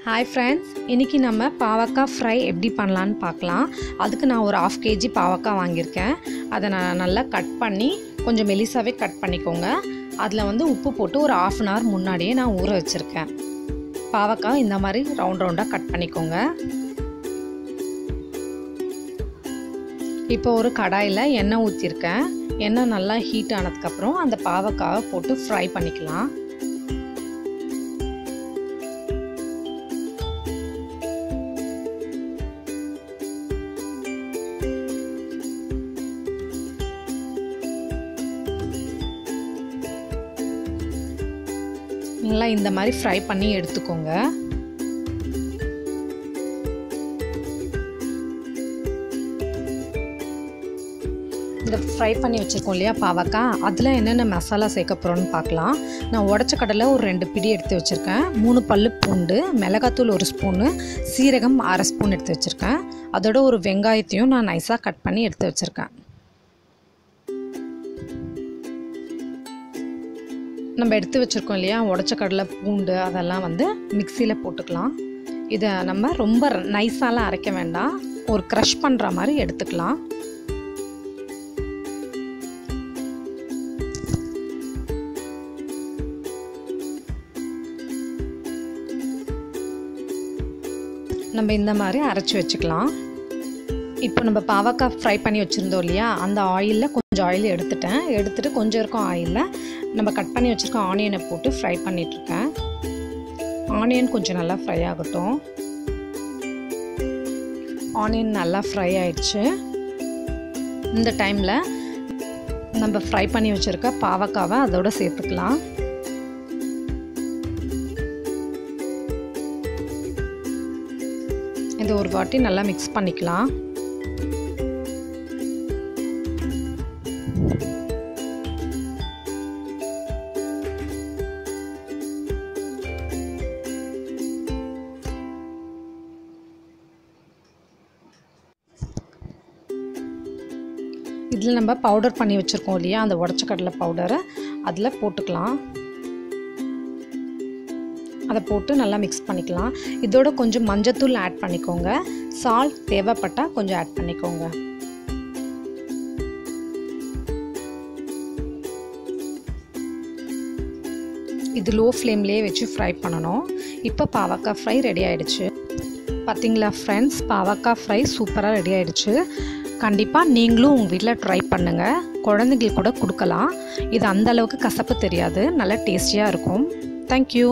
Hi friends, இன்னைக்கு நம்ம பாவக்காய் ஃப்ரை எப்படி பண்ணலாம்னு பார்க்கலாம். அதுக்கு நான் ஒரு 1/2 kg பாவக்காய் வாங்கியிருக்கேன். அதை நான் நல்லா கட் பண்ணி கொஞ்சம் மெலிசாவே கட் பண்ணிக்கோங்க. அதில் உப்பு போட்டு ஒரு 1/2 an hour முன்னாடியே நான் ஊற வச்சுருக்கேன். பாவக்காய் இந்த மாதிரி ரவுண்டாக கட் பண்ணிக்கோங்க. இப்போ ஒரு கடாயில் எண்ணெய் ஊற்றிருக்கேன். எண்ணெய் நல்லா ஹீட் ஆனதுக்கப்புறம் அந்த பாவக்காயை போட்டு ஃப்ரை பண்ணிக்கலாம். நல்லா இந்த மாதிரி ஃப்ரை பண்ணி எடுத்துக்கோங்க. இந்த ஃப்ரை பண்ணி வச்சுருக்கோம் இல்லையா பாவக்காய், அதில் என்னென்ன மசாலா சேர்க்க போகிறோன்னு பார்க்கலாம். நான் உடச்ச கடலை ஒரு 2 பிடி எடுத்து வச்சுருக்கேன். 3 பல்லு பூண்டு, மிளகாத்தூள் 1 ஸ்பூனு, சீரகம் 1/2 ஸ்பூன் எடுத்து வச்சுருக்கேன். அதோட ஒரு வெங்காயத்தையும் நான் நைஸாக கட் பண்ணி எடுத்து வச்சுருக்கேன். நம்ம எடுத்து வச்சுருக்கோம் இல்லையா உடச்ச கடலை, பூண்டு, அதெல்லாம் மிக்சியில் போட்டுக்கலாம். இதை நம்ம ரொம்ப நைஸாலாம் அரைக்க வேண்டாம், ஒரு க்ரஷ் பண்ணுற மாதிரி எடுத்துக்கலாம். நம்ம இந்த மாதிரி அரைச்சி வச்சுக்கலாம். இப்போ நம்ம பாவக்காய் ஃப்ரை பண்ணி வச்சுருந்தோம் இல்லையா, அந்த ஆயிலில் கொஞ்சம் ஆயில் எடுத்துகிட்டு கொஞ்சம் இருக்கும் ஆயிலில் நம்ம கட் பண்ணி வச்சுருக்க ஆனியனை போட்டு ஃப்ரை பண்ணிகிட்ருக்கேன். ஆனியன் கொஞ்சம் நல்லா ஃப்ரை ஆகட்டும். ஆனியன் நல்லா ஃப்ரை ஆயிடுச்சு. இந்த டைமில் நம்ம ஃப்ரை பண்ணி வச்சுருக்க பாவக்காவை அதோட சேர்த்துக்கலாம். இது ஒரு வாட்டி நல்லா மிக்ஸ் பண்ணிக்கலாம். இதில் நம்ம பவுடர் பண்ணி வச்சுருக்கோம் இல்லையா, அந்த உடச்ச கடலை பவுடரை அதில் போட்டுக்கலாம். அதை போட்டு நல்லா மிக்ஸ் பண்ணிக்கலாம். இதோட கொஞ்சம் மஞ்சத்தூள் ஆட் பண்ணிக்கோங்க. சால்ட் தேவைப்பட்டால் கொஞ்சம் ஆட் பண்ணிக்கோங்க. இது லோ ஃப்ளேம்லேயே வச்சு ஃப்ரை பண்ணணும். இப்போ பாவக்காய் ஃப்ரை ரெடி ஆகிடுச்சு. பார்த்தீங்களா ஃப்ரெண்ட்ஸ், பாவக்காய் ஃப்ரை சூப்பராக ரெடி ஆகிடுச்சு. கண்டிப்பாக நீங்களும் உங்கள் வீட்டில் ட்ரை பண்ணுங்கள். குழந்தைங்களுக்கு கூட கொடுக்கலாம். இது அந்தளவுக்கு கசப்பு தெரியாது, நல்லா டேஸ்டியாக இருக்கும். தேங்க்யூ.